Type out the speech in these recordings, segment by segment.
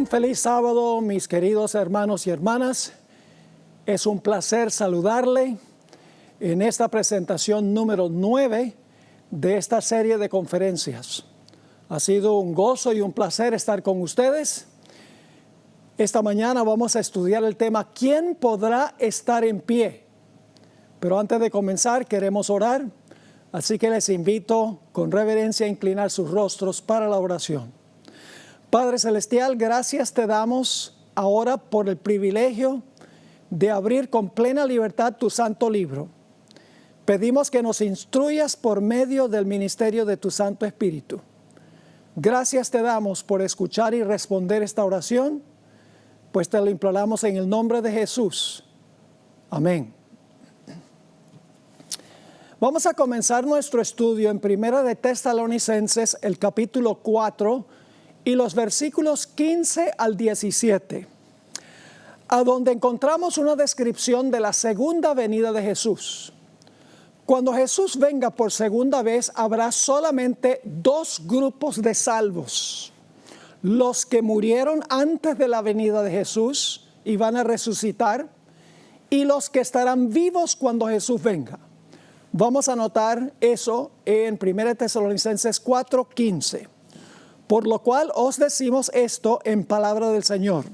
Un feliz sábado, mis queridos hermanos y hermanas. Es un placer saludarle en esta presentación número 9 de esta serie de conferencias. Ha sido un gozo y un placer estar con ustedes. Esta mañana vamos a estudiar el tema ¿quién podrá estar en pie? Pero antes de comenzar queremos orar, así que les invito con reverencia a inclinar sus rostros para la oración. Padre Celestial, gracias te damos ahora por el privilegio de abrir con plena libertad tu santo libro. Pedimos que nos instruyas por medio del ministerio de tu Santo Espíritu. Gracias te damos por escuchar y responder esta oración, pues te lo imploramos en el nombre de Jesús. Amén. Vamos a comenzar nuestro estudio en Primera de Tesalonicenses, el capítulo 4, y los versículos 15 al 17, a donde encontramos una descripción de la segunda venida de Jesús. Cuando Jesús venga por segunda vez, habrá solamente dos grupos de salvos: los que murieron antes de la venida de Jesús y van a resucitar, y los que estarán vivos cuando Jesús venga. Vamos a notar eso en 1 Tesalonicenses 4:15. Por lo cual os decimos esto en palabra del Señor,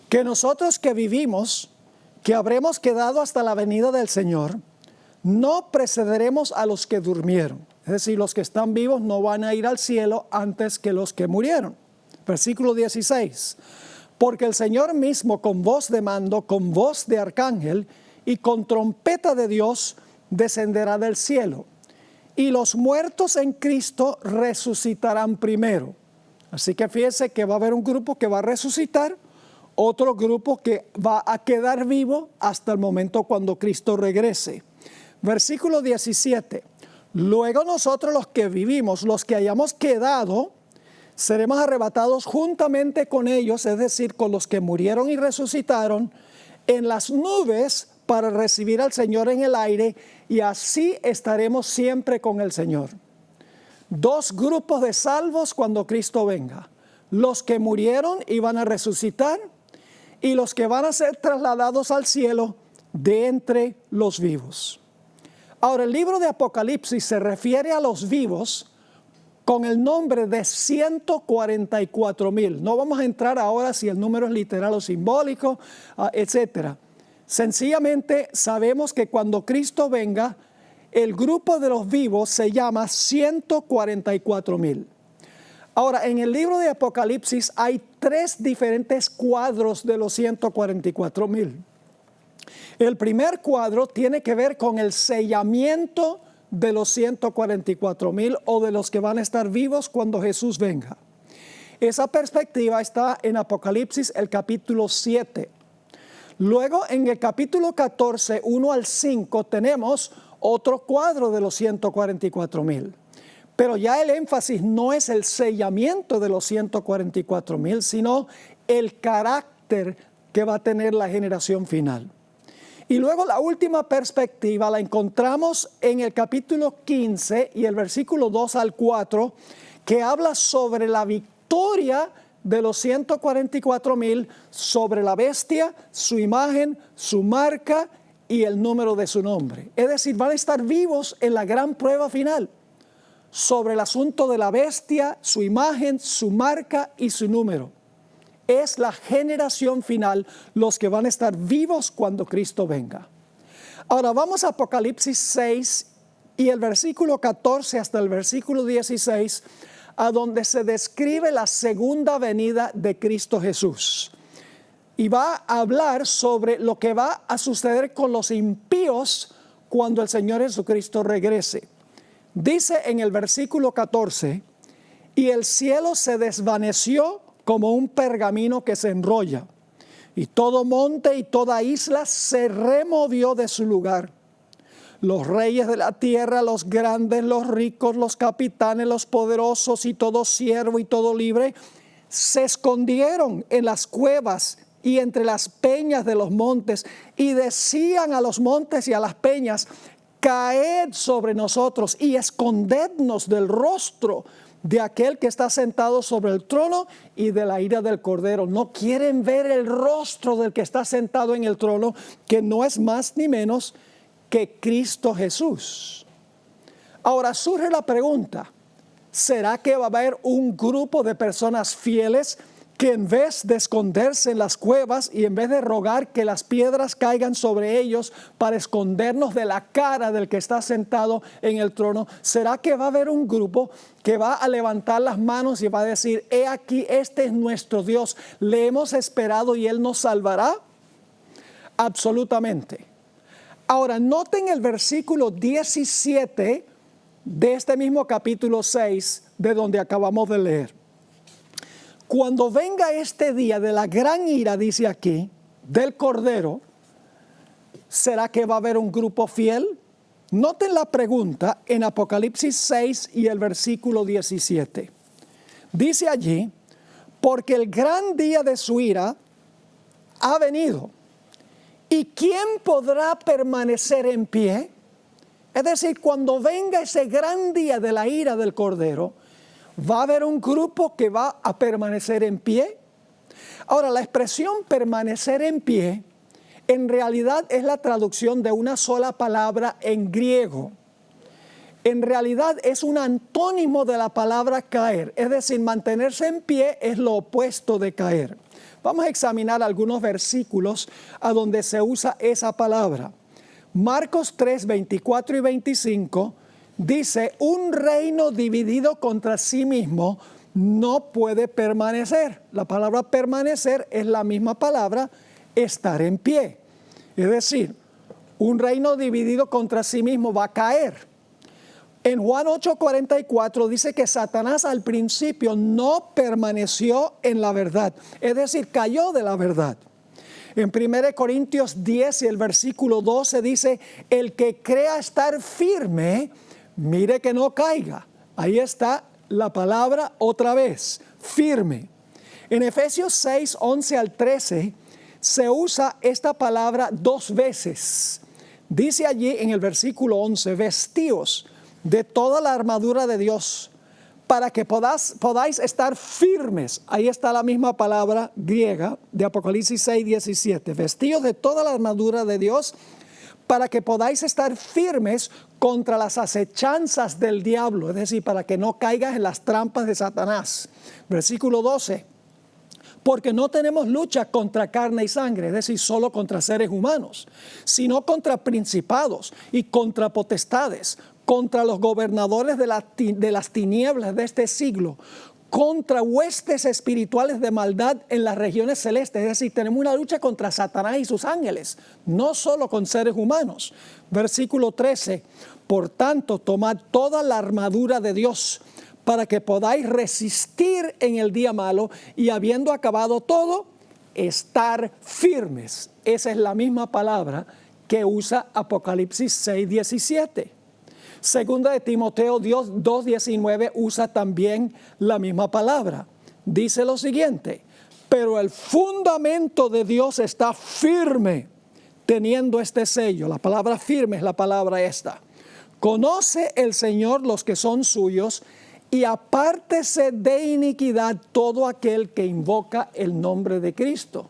que nosotros que vivimos, que habremos quedado hasta la venida del Señor, no precederemos a los que durmieron. Es decir, los que están vivos no van a ir al cielo antes que los que murieron. Versículo 16. Porque el Señor mismo con voz de mando, con voz de arcángel y con trompeta de Dios descenderá del cielo. Y los muertos en Cristo resucitarán primero. Así que fíjense que va a haber un grupo que va a resucitar, otro grupo que va a quedar vivo hasta el momento cuando Cristo regrese. Versículo 17. Luego nosotros los que vivimos, los que hayamos quedado, seremos arrebatados juntamente con ellos, es decir, con los que murieron y resucitaron, en las nubes para recibir al Señor en el aire, y así estaremos siempre con el Señor. Dos grupos de salvos cuando Cristo venga: los que murieron y van a resucitar, y los que van a ser trasladados al cielo de entre los vivos. Ahora, el libro de Apocalipsis se refiere a los vivos con el nombre de 144,000. No vamos a entrar ahora si el número es literal o simbólico, etcétera. Sencillamente sabemos que cuando Cristo venga, el grupo de los vivos se llama 144,000. Ahora, en el libro de Apocalipsis hay tres diferentes cuadros de los 144,000. El primer cuadro tiene que ver con el sellamiento de los 144,000 o de los que van a estar vivos cuando Jesús venga. Esa perspectiva está en Apocalipsis, el capítulo 7. Luego en el capítulo 14, 1 al 5, tenemos otro cuadro de los 144,000. Pero ya el énfasis no es el sellamiento de los 144,000, sino el carácter que va a tener la generación final. Y luego la última perspectiva la encontramos en el capítulo 15 y el versículo 2 al 4, que habla sobre la victoria de los 144,000 sobre la bestia, su imagen, su marca y el número de su nombre. Es decir, van a estar vivos en la gran prueba final sobre el asunto de la bestia, su imagen, su marca y su número. Es la generación final los que van a estar vivos cuando Cristo venga. Ahora vamos a Apocalipsis 6 y el versículo 14 hasta el versículo 16, a donde se describe la segunda venida de Cristo Jesús. Y va a hablar sobre lo que va a suceder con los impíos cuando el Señor Jesucristo regrese. Dice en el versículo 14: y el cielo se desvaneció como un pergamino que se enrolla, y todo monte y toda isla se removió de su lugar. Los reyes de la tierra, los grandes, los ricos, los capitanes, los poderosos y todo siervo y todo libre, se escondieron en las cuevas y entre las peñas de los montes, y decían a los montes y a las peñas: caed sobre nosotros y escondednos del rostro de aquel que está sentado sobre el trono y de la ira del Cordero. No quieren ver el rostro del que está sentado en el trono, que no es más ni menos que Cristo Jesús. Ahora surge la pregunta, ¿será que va a haber un grupo de personas fieles que en vez de esconderse en las cuevas y en vez de rogar que las piedras caigan sobre ellos para escondernos de la cara del que está sentado en el trono, será que va a haber un grupo que va a levantar las manos y va a decir, he aquí, este es nuestro Dios, le hemos esperado y Él nos salvará? Absolutamente. Ahora, noten el versículo 17 de este mismo capítulo 6 de donde acabamos de leer. Cuando venga este día de la gran ira, dice aquí, del Cordero, ¿será que va a haber un grupo fiel? Noten la pregunta en Apocalipsis 6 y el versículo 17. Dice allí, porque el gran día de su ira ha venido. ¿Y quién podrá permanecer en pie? Es decir, cuando venga ese gran día de la ira del Cordero, ¿va a haber un grupo que va a permanecer en pie? Ahora, la expresión permanecer en pie en realidad es la traducción de una sola palabra en griego. En realidad es un antónimo de la palabra caer, es decir, mantenerse en pie es lo opuesto de caer. Vamos a examinar algunos versículos a donde se usa esa palabra. Marcos 3, 24 y 25 dice, un reino dividido contra sí mismo no puede permanecer. La palabra permanecer es la misma palabra estar en pie. Es decir, un reino dividido contra sí mismo va a caer. En Juan 8:44 dice que Satanás al principio no permaneció en la verdad. Es decir, cayó de la verdad. En 1 Corintios 10 y el versículo 12 dice, el que crea estar firme, mire que no caiga. Ahí está la palabra otra vez, firme. En Efesios 6, 11 al 13, se usa esta palabra dos veces. Dice allí en el versículo 11, vestíos de toda la armadura de Dios, para que podáis estar firmes. Ahí está la misma palabra griega de Apocalipsis 6, 17. Vestíos de toda la armadura de Dios, para que podáis estar firmes contra las acechanzas del diablo, es decir, para que no caigas en las trampas de Satanás. Versículo 12, porque no tenemos lucha contra carne y sangre, es decir, solo contra seres humanos, sino contra principados y contra potestades, contra los gobernadores de las tinieblas de este siglo, contra huestes espirituales de maldad en las regiones celestes. Es decir, tenemos una lucha contra Satanás y sus ángeles, no solo con seres humanos. Versículo 13, por tanto, tomad toda la armadura de Dios para que podáis resistir en el día malo y habiendo acabado todo, estar firmes. Esa es la misma palabra que usa Apocalipsis 6, 17. Segunda de Timoteo 2:19 usa también la misma palabra. Dice lo siguiente, pero el fundamento de Dios está firme, teniendo este sello. La palabra firme es la palabra esta. Conoce el Señor los que son suyos y apártese de iniquidad todo aquel que invoca el nombre de Cristo.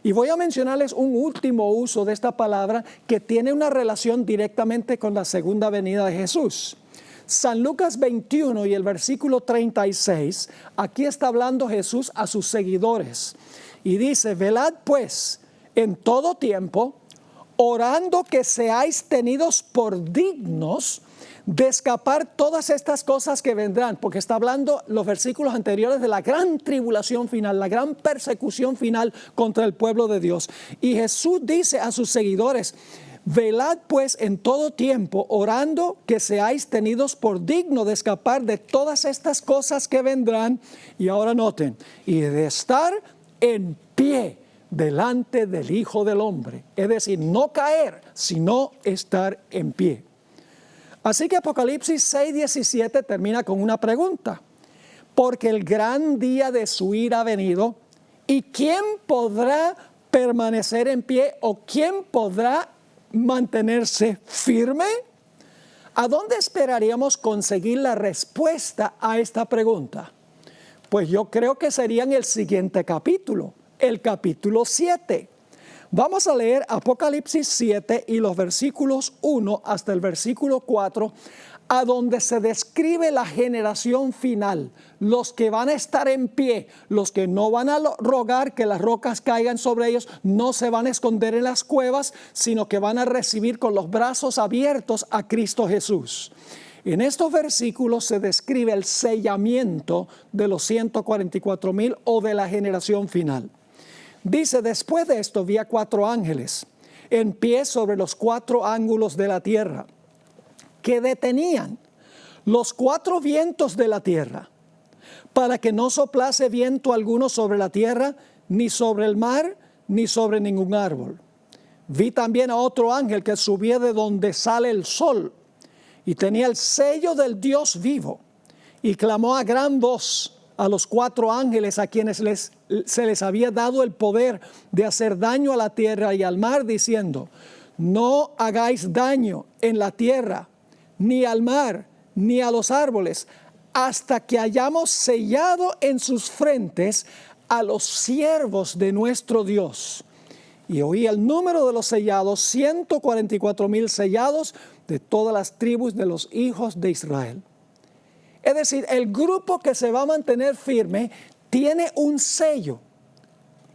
Y voy a mencionarles un último uso de esta palabra que tiene una relación directamente con la segunda venida de Jesús. San Lucas 21 y el versículo 36, aquí está hablando Jesús a sus seguidores. Y dice, velad pues en todo tiempo, orando que seáis tenidos por dignos de escapar todas estas cosas que vendrán, porque está hablando los versículos anteriores de la gran tribulación final, la gran persecución final contra el pueblo de Dios. Y Jesús dice a sus seguidores, velad pues en todo tiempo, orando que seáis tenidos por digno de escapar de todas estas cosas que vendrán. Y ahora noten, y de estar en pie delante del Hijo del Hombre. Es decir, no caer, sino estar en pie. Así que Apocalipsis 6, 17 termina con una pregunta. Porque el gran día de su ira ha venido, ¿y quién podrá permanecer en pie o quién podrá mantenerse firme? ¿A dónde esperaríamos conseguir la respuesta a esta pregunta? Pues yo creo que sería en el siguiente capítulo, el capítulo 7. Vamos a leer Apocalipsis 7 y los versículos 1 hasta el versículo 4, a donde se describe la generación final, los que van a estar en pie, los que no van a rogar que las rocas caigan sobre ellos, no se van a esconder en las cuevas, sino que van a recibir con los brazos abiertos a Cristo Jesús. En estos versículos se describe el sellamiento de los 144,000 o de la generación final. Dice, después de esto vi a 4 ángeles en pie sobre los 4 ángulos de la tierra, que detenían los 4 vientos de la tierra, para que no soplase viento alguno sobre la tierra, ni sobre el mar, ni sobre ningún árbol. Vi también a otro ángel que subía de donde sale el sol, y tenía el sello del Dios vivo, y clamó a gran voz a los 4 ángeles a quienes se les había dado el poder de hacer daño a la tierra y al mar, diciendo, no hagáis daño en la tierra, ni al mar, ni a los árboles, hasta que hayamos sellado en sus frentes a los siervos de nuestro Dios. Y oí el número de los sellados, 144,000 sellados de todas las tribus de los hijos de Israel. Es decir, el grupo que se va a mantener firme tiene un sello.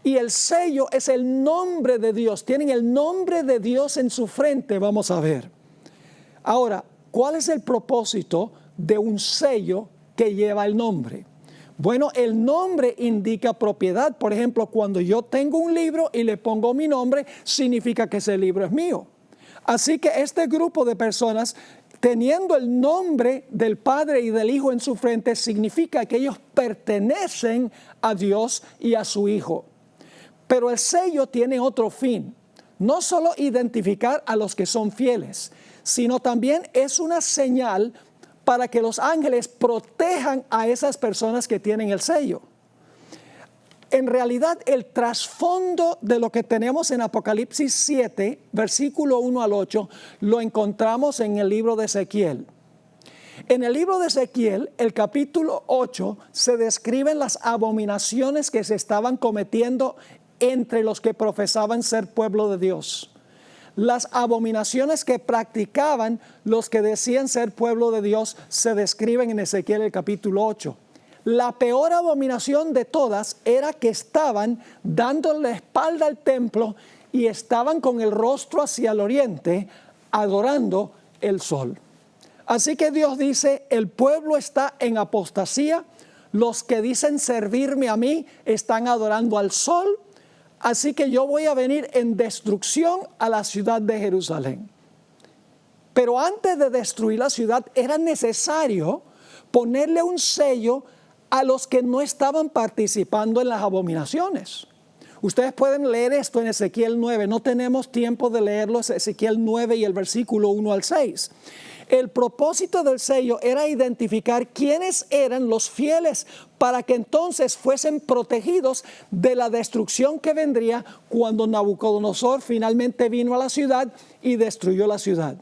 Y el sello es el nombre de Dios. Tienen el nombre de Dios en su frente, vamos a ver. Ahora, ¿cuál es el propósito de un sello que lleva el nombre? Bueno, el nombre indica propiedad. Por ejemplo, cuando yo tengo un libro y le pongo mi nombre, significa que ese libro es mío. Así que este grupo de personas, teniendo el nombre del Padre y del Hijo en su frente, significa que ellos pertenecen a Dios y a su Hijo. Pero el sello tiene otro fin. No solo identificar a los que son fieles, sino también es una señal para que los ángeles protejan a esas personas que tienen el sello. En realidad, el trasfondo de lo que tenemos en Apocalipsis 7, versículo 1 al 8, lo encontramos en el libro de Ezequiel. En el libro de Ezequiel, el capítulo 8, se describen las abominaciones que se estaban cometiendo entre los que profesaban ser pueblo de Dios. Las abominaciones que practicaban los que decían ser pueblo de Dios se describen en Ezequiel el capítulo 8. La peor abominación de todas era que estaban dando la espalda al templo y estaban con el rostro hacia el oriente adorando el sol. Así que Dios dice, el pueblo está en apostasía, los que dicen servirme a mí están adorando al sol, así que yo voy a venir en destrucción a la ciudad de Jerusalén. Pero antes de destruir la ciudad era necesario ponerle un sello a los que no estaban participando en las abominaciones. Ustedes pueden leer esto en Ezequiel 9, no tenemos tiempo de leerlo, es Ezequiel 9 y el versículo 1 al 6. El propósito del sello era identificar quiénes eran los fieles para que entonces fuesen protegidos de la destrucción que vendría cuando Nabucodonosor finalmente vino a la ciudad y destruyó la ciudad.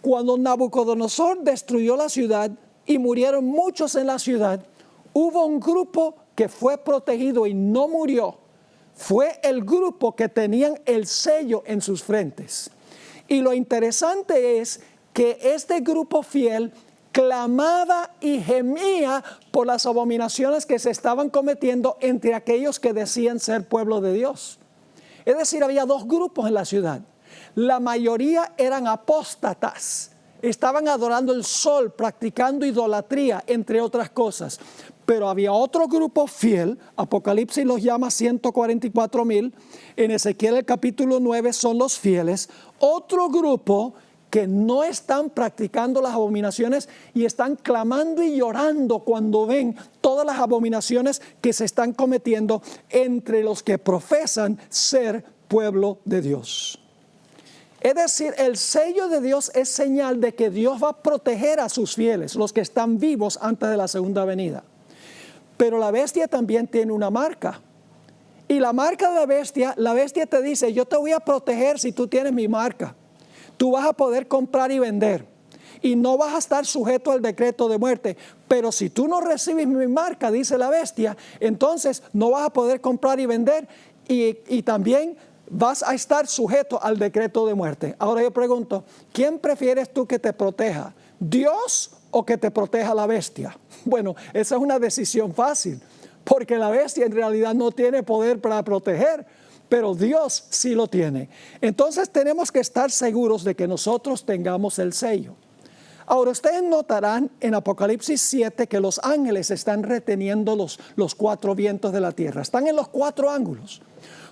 Cuando Nabucodonosor destruyó la ciudad y murieron muchos en la ciudad, hubo un grupo que fue protegido y no murió. Fue el grupo que tenían el sello en sus frentes. Y lo interesante es que este grupo fiel clamaba y gemía por las abominaciones que se estaban cometiendo entre aquellos que decían ser pueblo de Dios. Es decir, había 2 grupos en la ciudad. La mayoría eran apóstatas. Estaban adorando el sol, practicando idolatría, entre otras cosas. Pero había otro grupo fiel, Apocalipsis los llama 144,000, en Ezequiel el capítulo 9 son los fieles, otro grupo que no están practicando las abominaciones y están clamando y llorando cuando ven todas las abominaciones que se están cometiendo entre los que profesan ser pueblo de Dios. Es decir, el sello de Dios es señal de que Dios va a proteger a sus fieles, los que están vivos antes de la segunda venida. Pero la bestia también tiene una marca. Y la marca de la bestia te dice, yo te voy a proteger si tú tienes mi marca. Tú vas a poder comprar y vender. y no vas a estar sujeto al decreto de muerte. Pero si tú no recibes mi marca, dice la bestia, entonces no vas a poder comprar y vender y también vas a estar sujeto al decreto de muerte. Ahora yo pregunto, ¿quién prefieres tú que te proteja? ¿Dios o que te proteja la bestia? Bueno, esa es una decisión fácil, porque la bestia en realidad no tiene poder para proteger, pero Dios sí lo tiene. Entonces tenemos que estar seguros de que nosotros tengamos el sello. Ahora ustedes notarán en Apocalipsis 7 que los ángeles están reteniendo los cuatro vientos de la tierra. Están en los cuatro ángulos.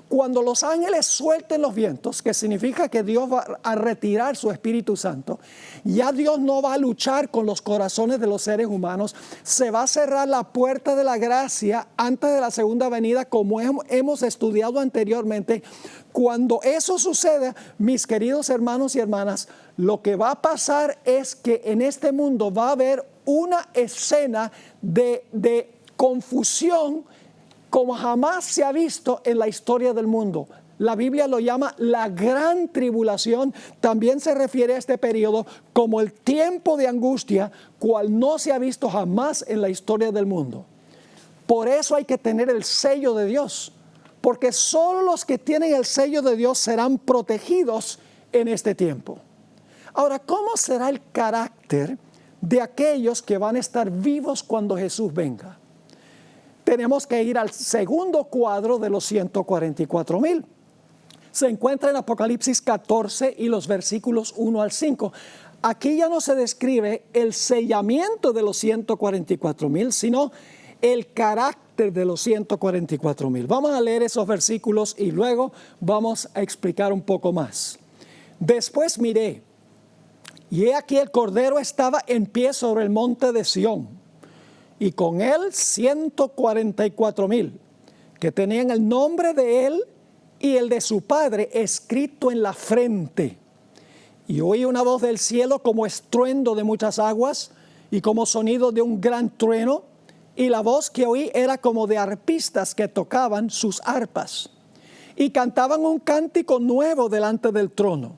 Cuando los ángeles suelten los vientos, que significa que Dios va a retirar su Espíritu Santo, ya Dios no va a luchar con los corazones de los seres humanos, se va a cerrar la puerta de la gracia antes de la segunda venida, como hemos estudiado anteriormente. Cuando eso suceda, mis queridos hermanos y hermanas, lo que va a pasar es que en este mundo va a haber una escena de confusión como jamás se ha visto en la historia del mundo. La Biblia lo llama la gran tribulación. También se refiere a este periodo como el tiempo de angustia, cual no se ha visto jamás en la historia del mundo. Por eso hay que tener el sello de Dios, porque solo los que tienen el sello de Dios serán protegidos en este tiempo. Ahora, ¿cómo será el carácter de aquellos que van a estar vivos cuando Jesús venga? Tenemos que ir al segundo cuadro de los 144,000. Se encuentra en Apocalipsis 14 y los versículos 1 al 5. Aquí ya no se describe el sellamiento de los 144,000, sino el carácter de los 144,000. Vamos a leer esos versículos y luego vamos a explicar un poco más. Después miré, y he aquí el Cordero estaba en pie sobre el monte de Sión, y con él 144,000, que tenían el nombre de él y el de su padre escrito en la frente. Y oí una voz del cielo como estruendo de muchas aguas y como sonido de un gran trueno, y la voz que oí era como de arpistas que tocaban sus arpas. Y cantaban un cántico nuevo delante del trono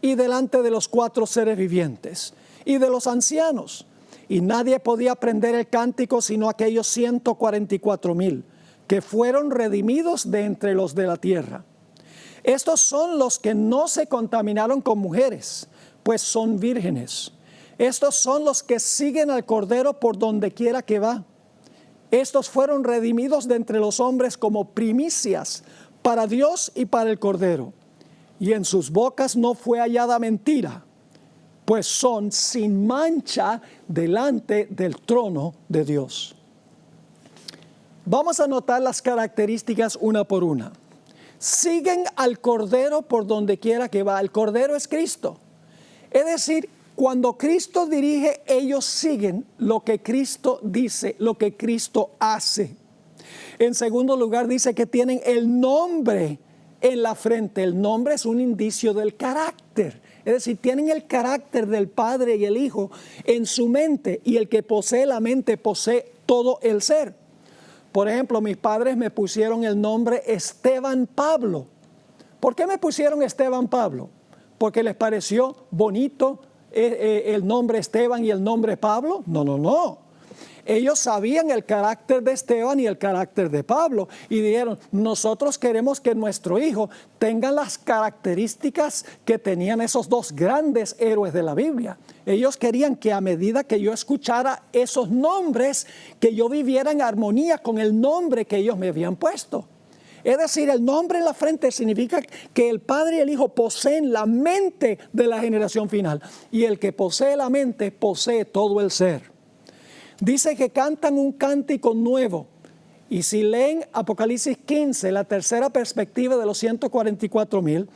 y delante de los cuatro seres vivientes y de los ancianos. Y nadie podía aprender el cántico sino aquellos 144,000 que fueron redimidos de entre los de la tierra. Estos son los que no se contaminaron con mujeres, pues son vírgenes. Estos son los que siguen al Cordero por donde quiera que va. Estos fueron redimidos de entre los hombres como primicias para Dios y para el Cordero. Y en sus bocas no fue hallada mentira, pues son sin mancha delante del trono de Dios. Vamos a notar las características una por una. Siguen al Cordero por donde quiera que va. El Cordero es Cristo. Es decir, cuando Cristo dirige, ellos siguen lo que Cristo dice, lo que Cristo hace. En segundo lugar, dice que tienen el nombre en la frente. El nombre es un indicio del carácter. Es decir, tienen el carácter del Padre y el Hijo en su mente, y el que posee la mente posee todo el ser. Por ejemplo, mis padres me pusieron el nombre Esteban Pablo. ¿Por qué me pusieron Esteban Pablo? ¿Porque les pareció bonito el nombre Esteban y el nombre Pablo? No. Ellos sabían el carácter de Esteban y el carácter de Pablo y dijeron, nosotros queremos que nuestro hijo tenga las características que tenían esos dos grandes héroes de la Biblia. Ellos querían que a medida que yo escuchara esos nombres, que yo viviera en armonía con el nombre que ellos me habían puesto. Es decir, el nombre en la frente significa que el Padre y el Hijo poseen la mente de la generación final, y el que posee la mente posee todo el ser. Dice que cantan un cántico nuevo. Y si leen Apocalipsis 15, la tercera perspectiva de los 144,000,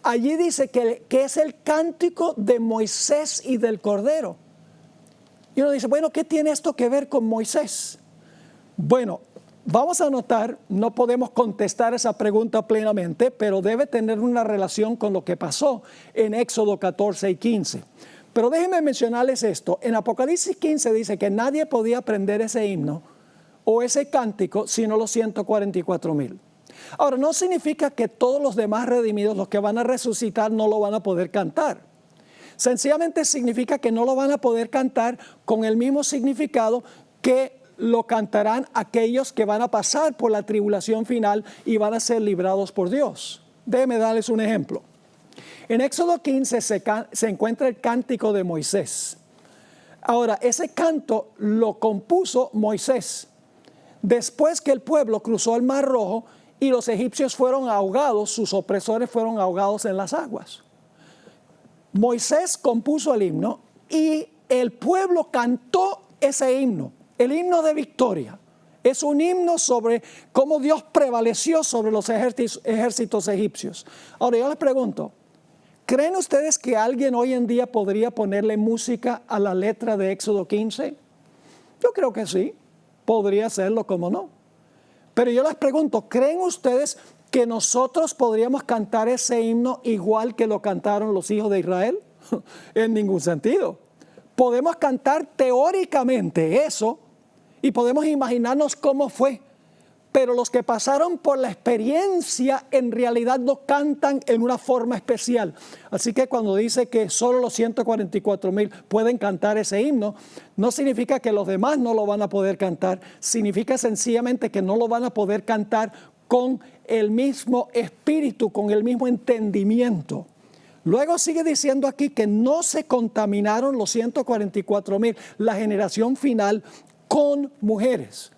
allí dice que es el cántico de Moisés y del Cordero. Y uno dice, bueno, ¿qué tiene esto que ver con Moisés? Bueno, vamos a notar, no podemos contestar esa pregunta plenamente, pero debe tener una relación con lo que pasó en Éxodo 14 y 15. Pero déjenme mencionarles esto. En Apocalipsis 15 dice que nadie podía aprender ese himno o ese cántico sino los 144,000. Ahora, no significa que todos los demás redimidos, los que van a resucitar, no lo van a poder cantar. Sencillamente significa que no lo van a poder cantar con el mismo significado que lo cantarán aquellos que van a pasar por la tribulación final y van a ser librados por Dios. Déjenme darles un ejemplo. En Éxodo 15 se encuentra el cántico de Moisés. Ahora, ese canto lo compuso Moisés después que el pueblo cruzó el Mar Rojo y los egipcios fueron ahogados, sus opresores fueron ahogados en las aguas. Moisés compuso el himno y el pueblo cantó ese himno, el himno de victoria. Es un himno sobre cómo Dios prevaleció sobre los ejércitos egipcios. Ahora yo les pregunto, ¿creen ustedes que alguien hoy en día podría ponerle música a la letra de Éxodo 15? Yo creo que sí, podría hacerlo, ¿cómo no? Pero yo les pregunto, ¿creen ustedes que nosotros podríamos cantar ese himno igual que lo cantaron los hijos de Israel? En ningún sentido. Podemos cantar teóricamente eso y podemos imaginarnos cómo fue, pero los que pasaron por la experiencia en realidad no cantan en una forma especial. Así que cuando dice que solo los 144,000 pueden cantar ese himno, no significa que los demás no lo van a poder cantar, significa sencillamente que no lo van a poder cantar con el mismo espíritu, con el mismo entendimiento. Luego sigue diciendo aquí que no se contaminaron los 144,000, la generación final, con mujeres.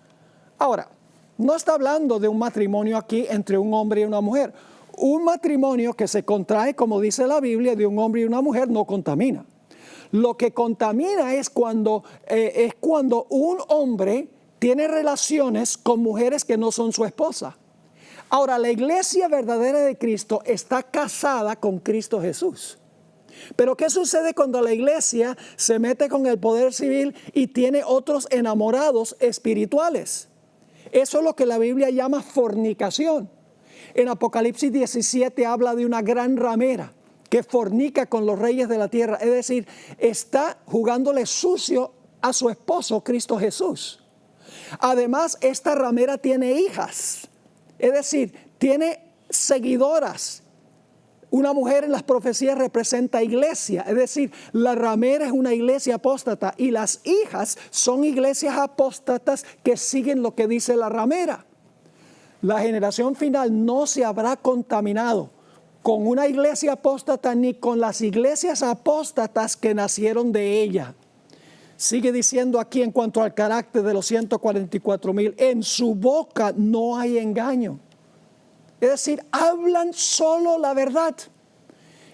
Ahora, no está hablando de un matrimonio aquí entre un hombre y una mujer. Un matrimonio que se contrae, como dice la Biblia, de un hombre y una mujer no contamina. Lo que contamina es cuando un hombre tiene relaciones con mujeres que no son su esposa. Ahora, la iglesia verdadera de Cristo está casada con Cristo Jesús. Pero ¿qué sucede cuando la iglesia se mete con el poder civil y tiene otros enamorados espirituales? Eso es lo que la Biblia llama fornicación. En Apocalipsis 17 habla de una gran ramera que fornica con los reyes de la tierra. Es decir, está jugándole sucio a su esposo Cristo Jesús. Además, esta ramera tiene hijas. Es decir, tiene seguidoras. Una mujer en las profecías representa iglesia, es decir, la ramera es una iglesia apóstata y las hijas son iglesias apóstatas que siguen lo que dice la ramera. La generación final no se habrá contaminado con una iglesia apóstata ni con las iglesias apóstatas que nacieron de ella. Sigue diciendo aquí en cuanto al carácter de los 144,000, en su boca no hay engaño. Es decir, hablan solo la verdad.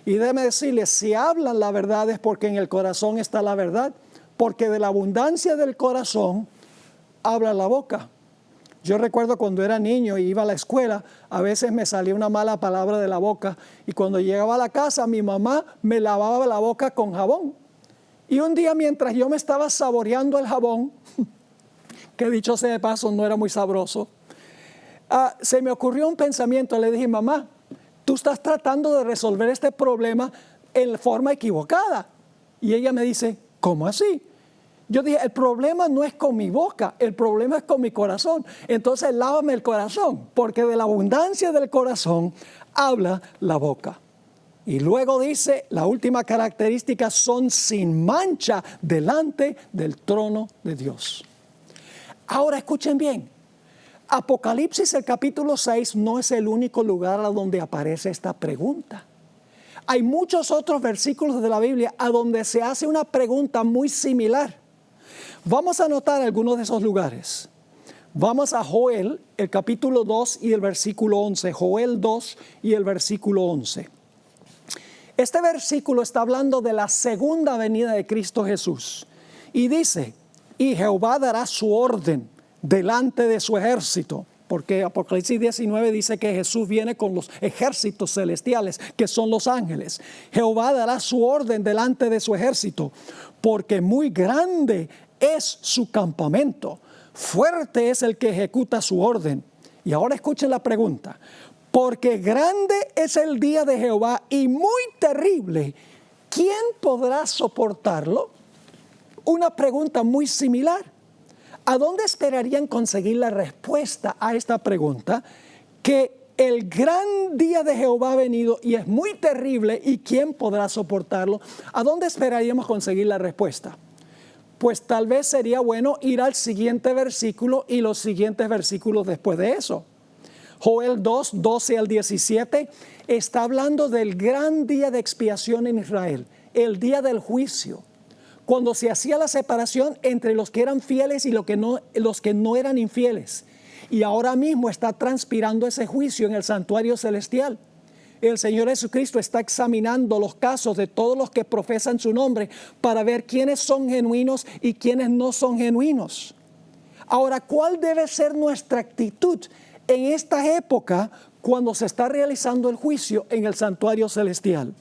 Y déjeme decirles, si hablan la verdad es porque en el corazón está la verdad, porque de la abundancia del corazón habla la boca. Yo recuerdo cuando era niño y iba a la escuela, a veces me salía una mala palabra de la boca y cuando llegaba a la casa mi mamá me lavaba la boca con jabón. Y un día mientras yo me estaba saboreando el jabón, que dicho sea de paso no era muy sabroso, se me ocurrió un pensamiento. Le dije, mamá, tú estás tratando de resolver este problema en forma equivocada. Y ella me dice, ¿cómo así? Yo dije, el problema no es con mi boca, el problema es con mi corazón. Entonces lávame el corazón, porque de la abundancia del corazón habla la boca. Y luego dice, la última característica, son sin mancha delante del trono de Dios. Ahora escuchen bien. Apocalipsis, el capítulo 6, no es el único lugar a donde aparece esta pregunta. Hay muchos otros versículos de la Biblia a donde se hace una pregunta muy similar. Vamos a anotar algunos de esos lugares. Vamos a Joel, el capítulo 2 y el versículo 11. Joel 2 y el versículo 11. Este versículo está hablando de la segunda venida de Cristo Jesús. Y dice, y Jehová dará su orden delante de su ejército, porque Apocalipsis 19 dice que Jesús viene con los ejércitos celestiales, que son los ángeles. Jehová dará su orden delante de su ejército, porque muy grande es su campamento, fuerte es el que ejecuta su orden. Y ahora escuchen la pregunta, porque grande es el día de Jehová y muy terrible, ¿quién podrá soportarlo? Una pregunta muy similar. ¿A dónde esperarían conseguir la respuesta a esta pregunta? Que el gran día de Jehová ha venido y es muy terrible, ¿y quién podrá soportarlo? ¿A dónde esperaríamos conseguir la respuesta? Pues tal vez sería bueno ir al siguiente versículo y los siguientes versículos después de eso. Joel 2, 12 al 17 está hablando del gran día de expiación en Israel, el día del juicio, cuando se hacía la separación entre los que eran fieles y los que no eran infieles. Y ahora mismo está transpirando ese juicio en el santuario celestial. El Señor Jesucristo está examinando los casos de todos los que profesan su nombre para ver quiénes son genuinos y quiénes no son genuinos. Ahora, ¿cuál debe ser nuestra actitud en esta época cuando se está realizando el juicio en el santuario celestial?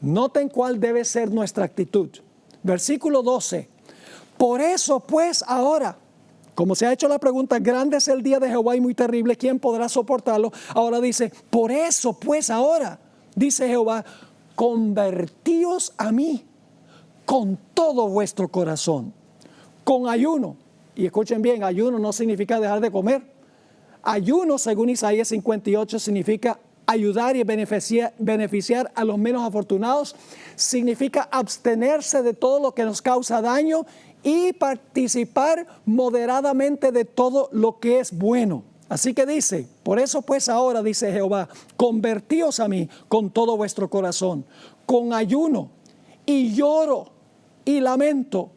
Noten cuál debe ser nuestra actitud. Versículo 12. Por eso pues ahora, como se ha hecho la pregunta, grande es el día de Jehová y muy terrible, ¿quién podrá soportarlo? Ahora dice, por eso pues ahora, dice Jehová, convertíos a mí con todo vuestro corazón, con ayuno. Y escuchen bien, ayuno no significa dejar de comer. Ayuno, según Isaías 58, significa ayudar y beneficiar a los menos afortunados. Significa abstenerse de todo lo que nos causa daño y participar moderadamente de todo lo que es bueno. Así que dice, por eso pues ahora, dice Jehová, convertíos a mí con todo vuestro corazón, con ayuno y lloro y lamento.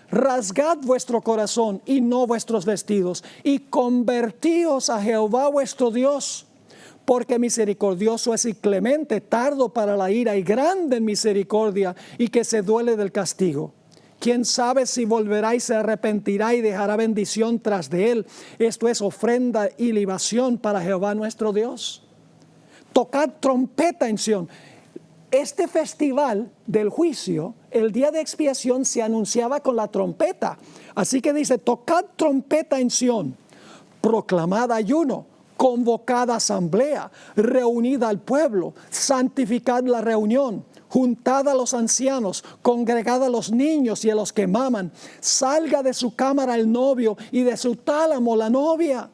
Rasgad vuestro corazón y no vuestros vestidos, y convertíos a Jehová vuestro Dios, porque misericordioso es y clemente, tardo para la ira y grande en misericordia, y que se duele del castigo. ¿Quién sabe si volverá y se arrepentirá y dejará bendición tras de él? Esto es ofrenda y libación para Jehová nuestro Dios. Tocad trompeta en Sión. Este festival del juicio, el día de expiación, se anunciaba con la trompeta. Así que dice, tocad trompeta en Sión, proclamad ayuno, convocad asamblea, reunid al pueblo, santificad la reunión, juntad a los ancianos, congregad a los niños y a los que maman, salga de su cámara el novio y de su tálamo la novia.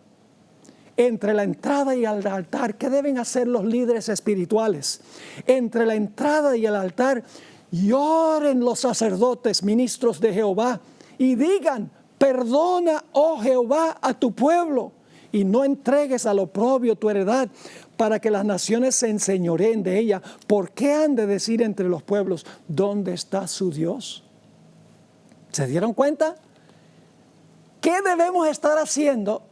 Entre la entrada y el altar, ¿qué deben hacer los líderes espirituales? Entre la entrada y el altar, lloren los sacerdotes, ministros de Jehová, y digan, perdona, oh Jehová, a tu pueblo, y no entregues al oprobio tu heredad, para que las naciones se enseñoreen de ella. ¿Por qué han de decir entre los pueblos, dónde está su Dios? ¿Se dieron cuenta? ¿Qué debemos estar haciendo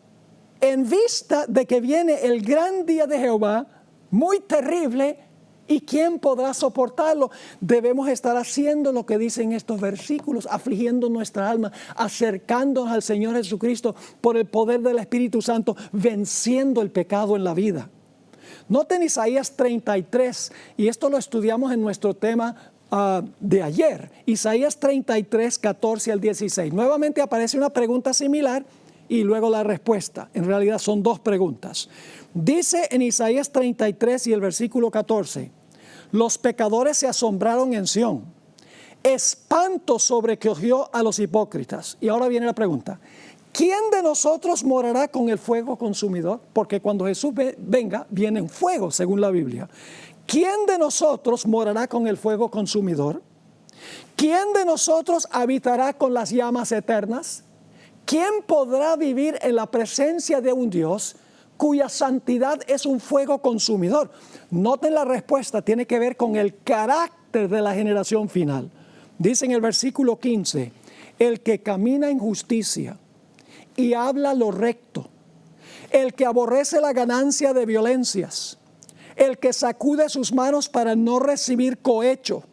en vista de que viene el gran día de Jehová, muy terrible, y quién podrá soportarlo? Debemos estar haciendo lo que dicen estos versículos, afligiendo nuestra alma, acercándonos al Señor Jesucristo por el poder del Espíritu Santo, venciendo el pecado en la vida. Noten Isaías 33, y esto lo estudiamos en nuestro tema de ayer. Isaías 33, 14 al 16. Nuevamente aparece una pregunta similar y luego la respuesta. En realidad son dos preguntas. Dice en Isaías 33 y el versículo 14, los pecadores se asombraron en Sión, espanto sobrecogió a los hipócritas. Y ahora viene la pregunta, ¿quién de nosotros morará con el fuego consumidor? Porque cuando Jesús venga, viene en fuego, según la Biblia. ¿Quién de nosotros morará con el fuego consumidor? ¿Quién de nosotros habitará con las llamas eternas? ¿Quién podrá vivir en la presencia de un Dios cuya santidad es un fuego consumidor? Noten la respuesta, tiene que ver con el carácter de la generación final. Dice en el versículo 15, el que camina en justicia y habla lo recto, el que aborrece la ganancia de violencias, el que sacude sus manos para no recibir cohecho,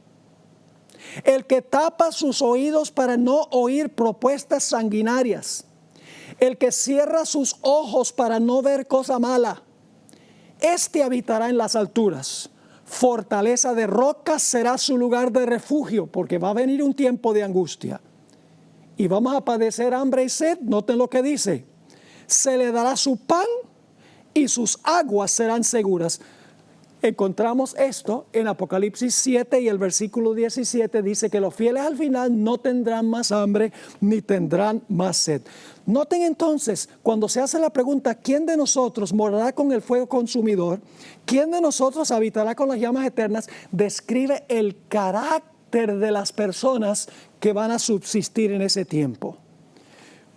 el que tapa sus oídos para no oír propuestas sanguinarias, el que cierra sus ojos para no ver cosa mala, este habitará en las alturas. Fortaleza de rocas será su lugar de refugio, porque va a venir un tiempo de angustia. Y vamos a padecer hambre y sed. Noten lo que dice. Se le dará su pan y sus aguas serán seguras. encontramos esto en Apocalipsis 7 y el versículo 17 dice que los fieles al final no tendrán más hambre ni tendrán más sed. Noten entonces, cuando se hace la pregunta, ¿quién de nosotros morará con el fuego consumidor? ¿Quién de nosotros habitará con las llamas eternas? Describe el carácter de las personas que van a subsistir en ese tiempo.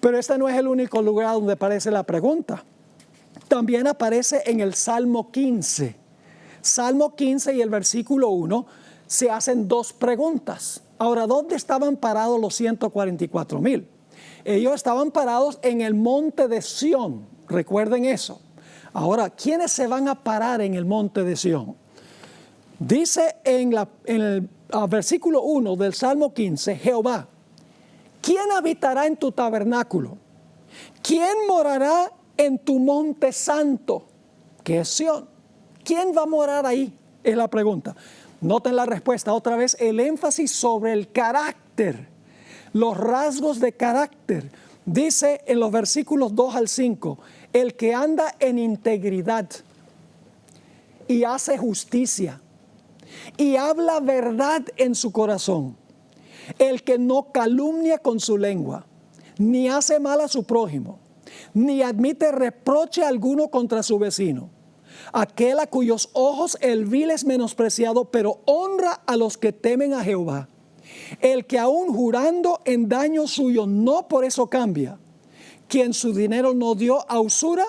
Pero este no es el único lugar donde aparece la pregunta. También aparece en el Salmo 15. Salmo 15 y el versículo 1 se hacen dos preguntas. Ahora, ¿dónde estaban parados los 144,000? Ellos estaban parados en el monte de Sión. Recuerden eso. Ahora, ¿quiénes se van a parar en el monte de Sión? Dice en el versículo 1 del Salmo 15, Jehová, ¿quién habitará en tu tabernáculo? ¿Quién morará en tu monte santo? Que es Sión. ¿Quién va a morar ahí? Es la pregunta. Noten la respuesta. Otra vez el énfasis sobre el carácter. Los rasgos de carácter. Dice en los versículos 2 al 5, el que anda en integridad y hace justicia y habla verdad en su corazón. El que no calumnia con su lengua, ni hace mal a su prójimo, ni admite reproche alguno contra su vecino. Aquel a cuyos ojos el vil es menospreciado, pero honra a los que temen a Jehová. El que aún jurando en daño suyo no por eso cambia. Quien su dinero no dio a usura,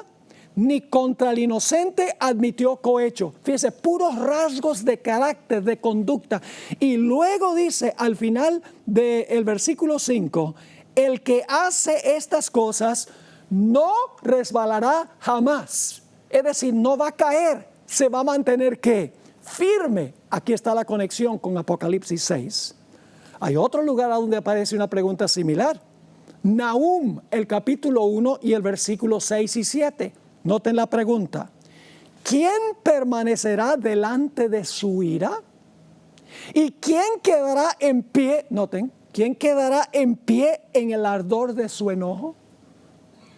ni contra el inocente admitió cohecho. Fíjese, puros rasgos de carácter, de conducta. Y luego dice al final del versículo 5, el que hace estas cosas no resbalará jamás. Es decir, no va a caer, se va a mantener ¿qué? Firme. Aquí está la conexión con Apocalipsis 6. Hay otro lugar donde aparece una pregunta similar. Nahum, el capítulo 1 y el versículo 6 y 7. Noten la pregunta. ¿Quién permanecerá delante de su ira? ¿Y quién quedará en pie? Noten, ¿quién quedará en pie en el ardor de su enojo?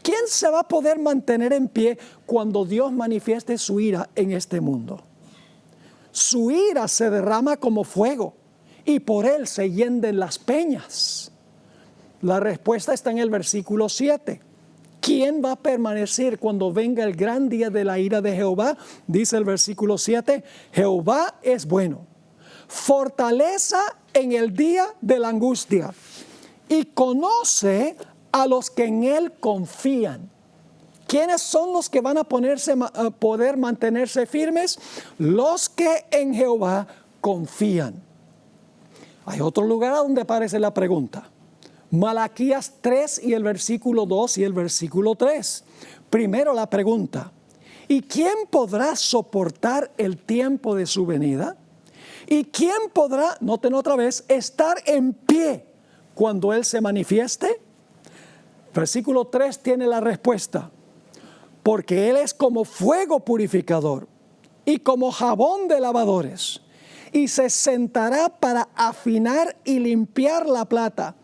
¿Quién se va a poder mantener en pie cuando Dios manifieste su ira en este mundo? Su ira se derrama como fuego y por él se hienden las peñas. La respuesta está en el versículo 7. ¿Quién va a permanecer cuando venga el gran día de la ira de Jehová? Dice el versículo 7, Jehová es bueno, fortaleza en el día de la angustia y conoce a los que en él confían. ¿Quiénes son los que van a poder mantenerse firmes? Los que en Jehová confían. Hay otro lugar donde aparece la pregunta. Malaquías 3 y el versículo 2 y el versículo 3. Primero la pregunta, ¿y quién podrá soportar el tiempo de su venida? ¿Y quién podrá, noten otra vez, estar en pie cuando Él se manifieste? Versículo 3 tiene la respuesta. Porque Él es como fuego purificador y como jabón de lavadores. Y se sentará para afinar y limpiar la plata.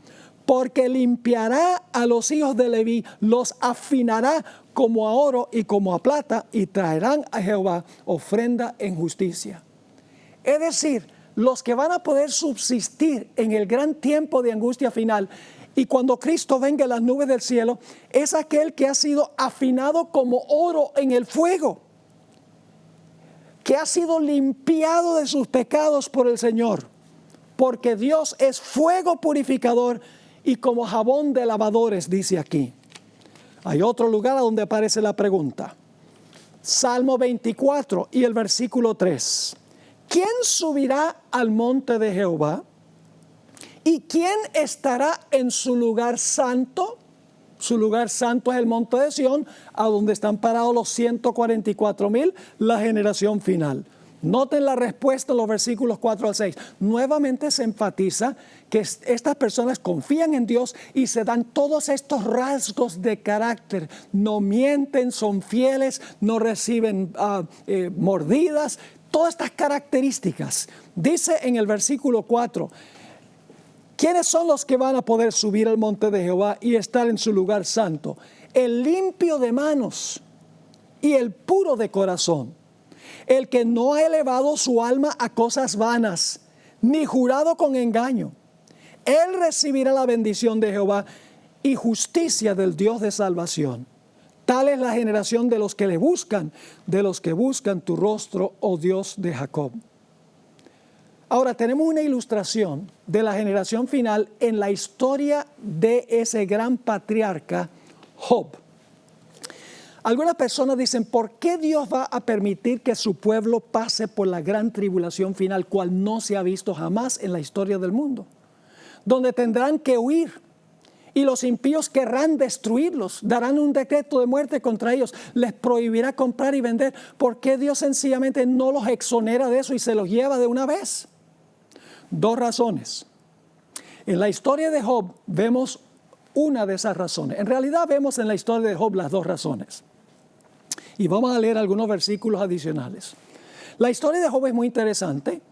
Porque limpiará a los hijos de Leví, los afinará como a oro y como a plata, y traerán a Jehová ofrenda en justicia. Es decir, los que van a poder subsistir en el gran tiempo de angustia final, y cuando Cristo venga en las nubes del cielo, es aquel que ha sido afinado como oro en el fuego, que ha sido limpiado de sus pecados por el Señor, porque Dios es fuego purificador y como jabón de lavadores, dice aquí. Hay otro lugar donde aparece la pregunta. Salmo 24 y el versículo 3. ¿Quién subirá al monte de Jehová? ¿Y quién estará en su lugar santo? Su lugar santo es el monte de Sión, a donde están parados los 144,000, la generación final. Noten la respuesta en los versículos 4 al 6. Nuevamente se enfatiza que estas personas confían en Dios y se dan todos estos rasgos de carácter. No mienten, son fieles, no reciben mordidas. Todas estas características. Dice en el versículo 4, ¿quiénes son los que van a poder subir al monte de Jehová y estar en su lugar santo? El limpio de manos y el puro de corazón, el que no ha elevado su alma a cosas vanas, ni jurado con engaño. Él recibirá la bendición de Jehová y justicia del Dios de salvación. Tal es la generación de los que le buscan, de los que buscan tu rostro, oh Dios de Jacob. Ahora tenemos una ilustración de la generación final en la historia de ese gran patriarca Job. Algunas personas dicen, ¿por qué Dios va a permitir que su pueblo pase por la gran tribulación final, cual no se ha visto jamás en la historia del mundo? Donde tendrán que huir y los impíos querrán destruirlos, darán un decreto de muerte contra ellos, les prohibirá comprar y vender. ¿Por qué Dios sencillamente no los exonera de eso y se los lleva de una vez? Dos razones. En la historia de Job vemos una de esas razones. En realidad vemos en la historia de Job las dos razones. Y vamos a leer algunos versículos adicionales. La historia de Job es muy interesante.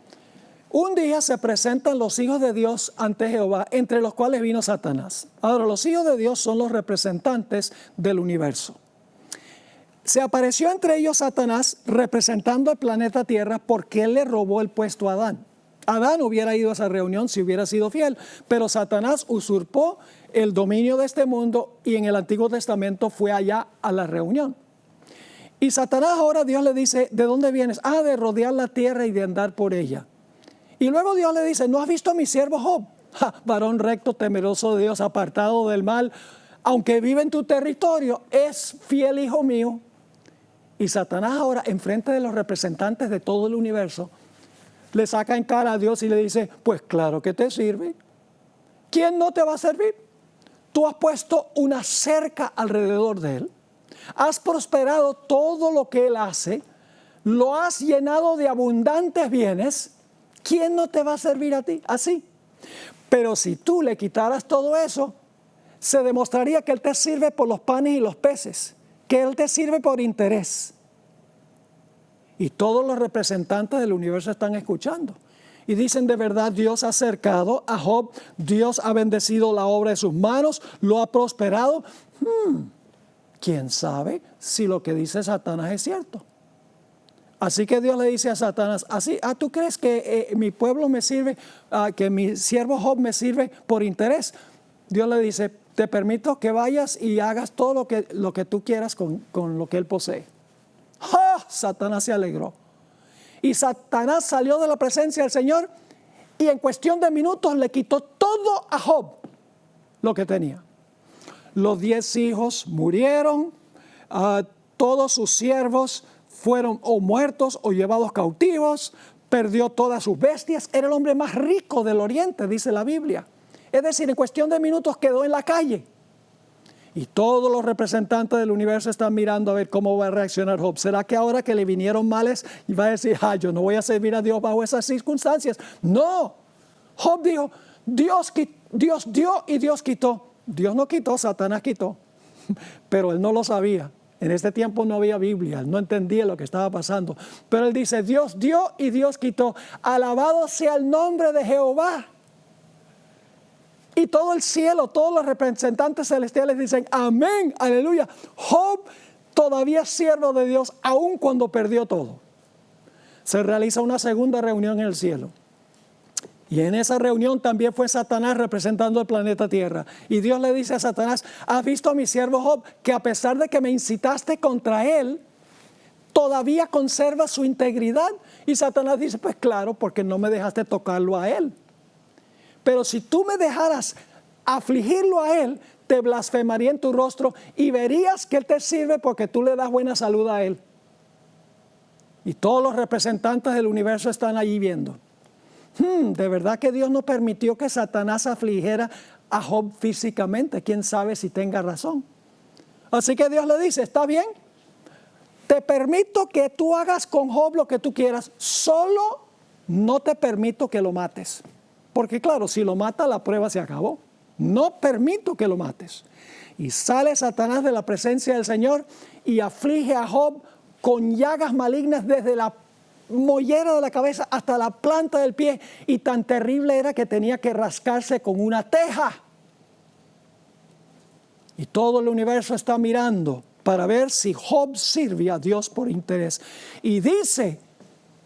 Un día se presentan los hijos de Dios ante Jehová, entre los cuales vino Satanás. Ahora, los hijos de Dios son los representantes del universo. Se apareció entre ellos Satanás representando el planeta Tierra porque él le robó el puesto a Adán. Adán hubiera ido a esa reunión si hubiera sido fiel, pero Satanás usurpó el dominio de este mundo y en el Antiguo Testamento fue allá a la reunión. Y Satanás ahora Dios le dice, ¿de dónde vienes? De rodear la tierra y de andar por ella. Y luego Dios le dice, ¿no has visto a mi siervo Job? Varón recto, temeroso de Dios, apartado del mal, aunque vive en tu territorio, es fiel hijo mío. Y Satanás ahora, enfrente de los representantes de todo el universo, le saca en cara a Dios y le dice, pues claro que te sirve. ¿Quién no te va a servir? Tú has puesto una cerca alrededor de él. Has prosperado todo lo que él hace. Lo has llenado de abundantes bienes. ¿Quién no te va a servir a ti? Así. Pero si tú le quitaras todo eso, se demostraría que él te sirve por los panes y los peces, que él te sirve por interés. Y todos los representantes del universo están escuchando. Y dicen, de verdad, Dios ha acercado a Job, Dios ha bendecido la obra de sus manos, lo ha prosperado. ¿Quién sabe si lo que dice Satanás es cierto? Así que Dios le dice a Satanás, ¿tú crees que mi pueblo me sirve, que mi siervo Job me sirve por interés? Dios le dice, te permito que vayas y hagas todo lo que tú quieras con lo que él posee. Satanás se alegró. Y Satanás salió de la presencia del Señor y en cuestión de minutos le quitó todo a Job lo que tenía. Los 10 hijos murieron, todos sus siervos fueron o muertos o llevados cautivos, perdió todas sus bestias. Era el hombre más rico del oriente, dice la Biblia. Es decir, en cuestión de minutos quedó en la calle. Y todos los representantes del universo están mirando a ver cómo va a reaccionar Job. ¿Será que ahora que le vinieron males y va a decir, yo no voy a servir a Dios bajo esas circunstancias? No. Job dijo, Dios dio y Dios quitó. Dios no quitó, Satanás quitó. Pero él no lo sabía. En este tiempo no había Biblia, él no entendía lo que estaba pasando. Pero él dice, Dios dio y Dios quitó. Alabado sea el nombre de Jehová. Y todo el cielo, todos los representantes celestiales dicen, amén, aleluya. Job todavía es siervo de Dios, aun cuando perdió todo. Se realiza una segunda reunión en el cielo. Y en esa reunión también fue Satanás representando el planeta Tierra. Y Dios le dice a Satanás, ¿has visto a mi siervo Job? Que a pesar de que me incitaste contra él, todavía conserva su integridad. Y Satanás dice, pues claro, porque no me dejaste tocarlo a él. Pero si tú me dejaras afligirlo a él, te blasfemaría en tu rostro y verías que él te sirve porque tú le das buena salud a él. Y todos los representantes del universo están allí viendo. De verdad que Dios no permitió que Satanás afligiera a Job físicamente. Quién sabe si tenga razón. Así que Dios le dice, está bien, te permito que tú hagas con Job lo que tú quieras, solo no te permito que lo mates. Porque claro, si lo mata, la prueba se acabó. No permito que lo mates. Y sale Satanás de la presencia del Señor y aflige a Job con llagas malignas desde la mollera de la cabeza hasta la planta del pie. Y tan terrible era que tenía que rascarse con una teja. Y todo el universo está mirando para ver si Job sirve a Dios por interés. Y dice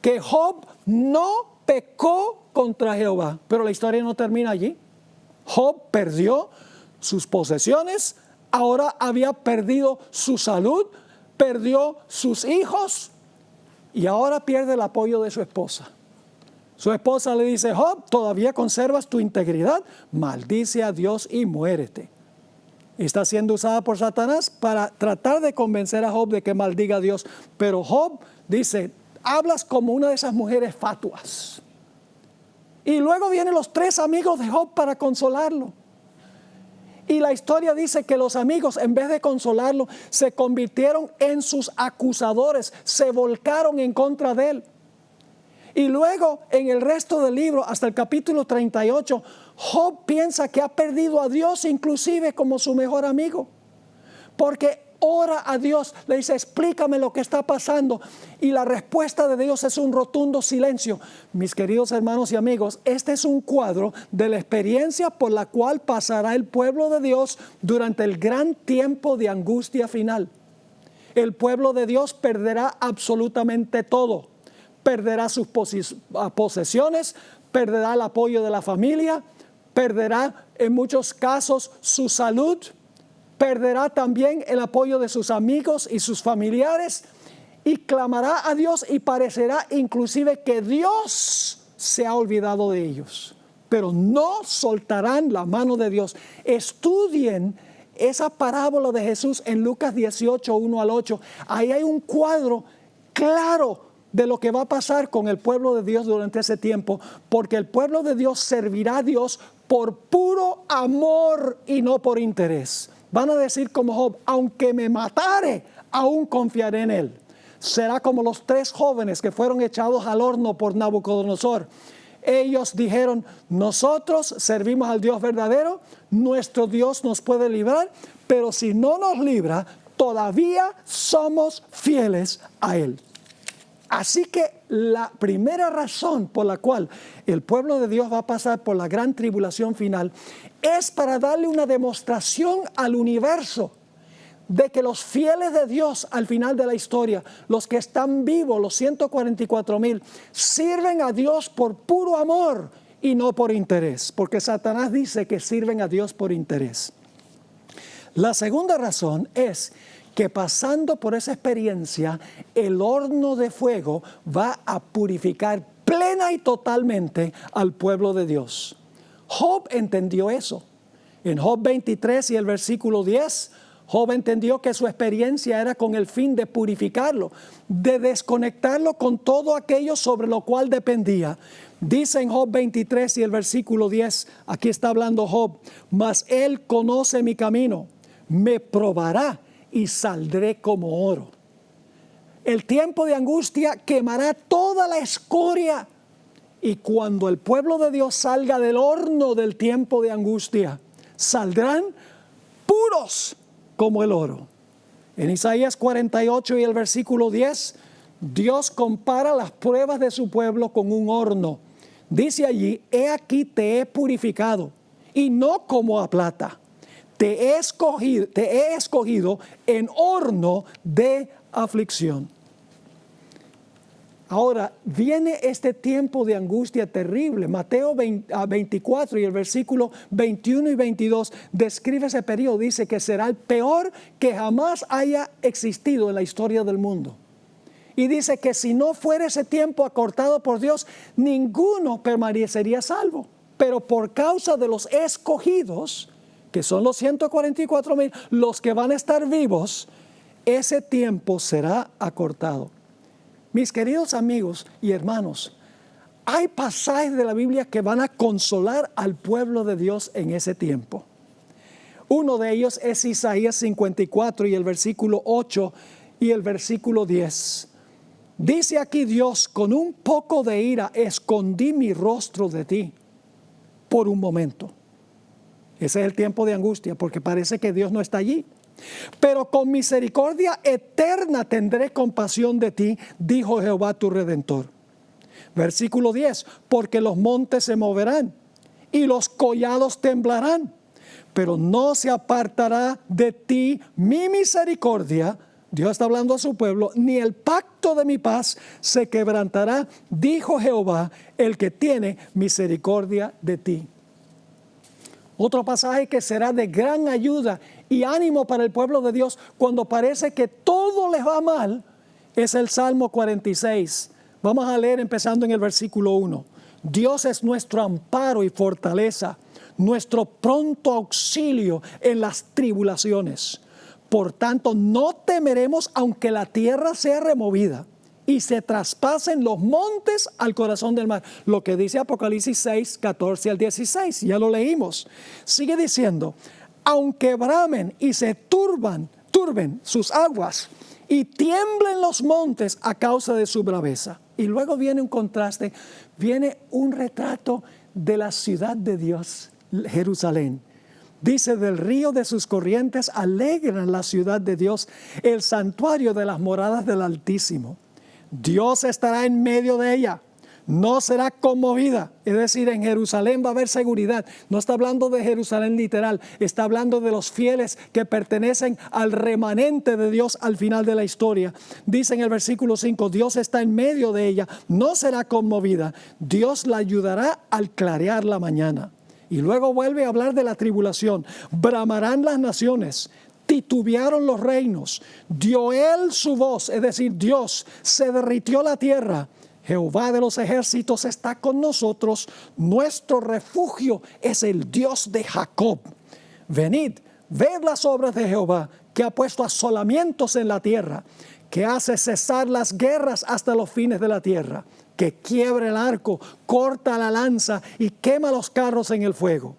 que Job no pecó contra Jehová. Pero la historia no termina allí. Job perdió sus posesiones, ahora había perdido su salud, perdió sus hijos y ahora pierde el apoyo de su esposa. Su esposa le dice: Job, ¿todavía conservas tu integridad? Maldice a Dios y muérete. Está siendo usada por Satanás para tratar de convencer a Job de que maldiga a Dios. Pero Job dice: hablas como una de esas mujeres fatuas. Y luego vienen los 3 amigos de Job para consolarlo. Y la historia dice que los amigos, en vez de consolarlo, se convirtieron en sus acusadores, se volcaron en contra de él. Y luego, en el resto del libro, hasta el capítulo 38, Job piensa que ha perdido a Dios inclusive como su mejor amigo. Porque ora a Dios, le dice: explícame lo que está pasando. Y la respuesta de Dios es un rotundo silencio. Mis queridos hermanos y amigos, este es un cuadro de la experiencia por la cual pasará el pueblo de Dios durante el gran tiempo de angustia final. El pueblo de Dios perderá absolutamente todo. Perderá sus posesiones, perderá el apoyo de la familia, perderá en muchos casos su salud, perderá también el apoyo de sus amigos y sus familiares, y clamará a Dios y parecerá inclusive que Dios se ha olvidado de ellos. Pero no soltarán la mano de Dios. Estudien esa parábola de Jesús en Lucas 18, 1 al 8. Ahí hay un cuadro claro de lo que va a pasar con el pueblo de Dios durante ese tiempo, porque el pueblo de Dios servirá a Dios por puro amor y no por interés. Van a decir como Job: aunque me matare, aún confiaré en él. Será como los 3 jóvenes que fueron echados al horno por Nabucodonosor. Ellos dijeron: nosotros servimos al Dios verdadero, nuestro Dios nos puede librar, pero si no nos libra, todavía somos fieles a él. Así que la primera razón por la cual el pueblo de Dios va a pasar por la gran tribulación final es para darle una demostración al universo de que los fieles de Dios al final de la historia, los que están vivos, los 144,000, sirven a Dios por puro amor y no por interés, porque Satanás dice que sirven a Dios por interés. La segunda razón es que pasando por esa experiencia, el horno de fuego va a purificar plena y totalmente al pueblo de Dios. Job entendió eso. En Job 23 y el versículo 10, Job entendió que su experiencia era con el fin de purificarlo, de desconectarlo con todo aquello sobre lo cual dependía. Dice en Job 23 y el versículo 10, aquí está hablando Job: mas él conoce mi camino, me probará y saldré como oro. El tiempo de angustia quemará toda la escoria, y cuando el pueblo de Dios salga del horno del tiempo de angustia, saldrán puros como el oro. En Isaías 48 y el versículo 10, Dios compara las pruebas de su pueblo con un horno. Dice allí: he aquí te he purificado, y no como a plata. Te he escogido en horno de aflicción. Ahora viene este tiempo de angustia terrible. Mateo 24 y el versículo 21 y 22 describe ese periodo. Dice que será el peor que jamás haya existido en la historia del mundo. Y dice que si no fuera ese tiempo acortado por Dios, ninguno permanecería salvo. Pero por causa de los escogidos, que son los 144,000, los que van a estar vivos, ese tiempo será acortado. Mis queridos amigos y hermanos, hay pasajes de la Biblia que van a consolar al pueblo de Dios en ese tiempo. Uno de ellos es Isaías 54 y el versículo 8 y el versículo 10. Dice aquí Dios: con un poco de ira escondí mi rostro de ti por un momento. Ese es el tiempo de angustia, porque parece que Dios no está allí. Pero con misericordia eterna tendré compasión de ti, dijo Jehová tu Redentor. Versículo 10, porque los montes se moverán y los collados temblarán, pero no se apartará de ti mi misericordia, Dios está hablando a su pueblo, ni el pacto de mi paz se quebrantará, dijo Jehová, el que tiene misericordia de ti. Otro pasaje que será de gran ayuda y ánimo para el pueblo de Dios cuando parece que todo les va mal, es el Salmo 46. Vamos a leer empezando en el versículo 1. Dios es nuestro amparo y fortaleza, nuestro pronto auxilio en las tribulaciones. Por tanto, no temeremos aunque la tierra sea removida y se traspasen los montes al corazón del mar. Lo que dice Apocalipsis 6, 14 al 16, ya lo leímos. Sigue diciendo, aunque bramen y se turben sus aguas y tiemblen los montes a causa de su braveza. Y luego viene un contraste, viene un retrato de la ciudad de Dios, Jerusalén. Dice, del río de sus corrientes alegran la ciudad de Dios, el santuario de las moradas del Altísimo. Dios estará en medio de ella, no será conmovida. Es decir, en Jerusalén va a haber seguridad. No está hablando de Jerusalén literal, está hablando de los fieles que pertenecen al remanente de Dios al final de la historia. Dice en el versículo 5, Dios está en medio de ella, no será conmovida. Dios la ayudará al clarear la mañana. Y luego vuelve a hablar de la tribulación. Bramarán las naciones, titubearon los reinos, dio él su voz, es decir, Dios, se derritió la tierra. Jehová de los ejércitos está con nosotros, nuestro refugio es el Dios de Jacob. Venid, ved las obras de Jehová, que ha puesto asolamientos en la tierra, que hace cesar las guerras hasta los fines de la tierra, que quiebra el arco, corta la lanza y quema los carros en el fuego.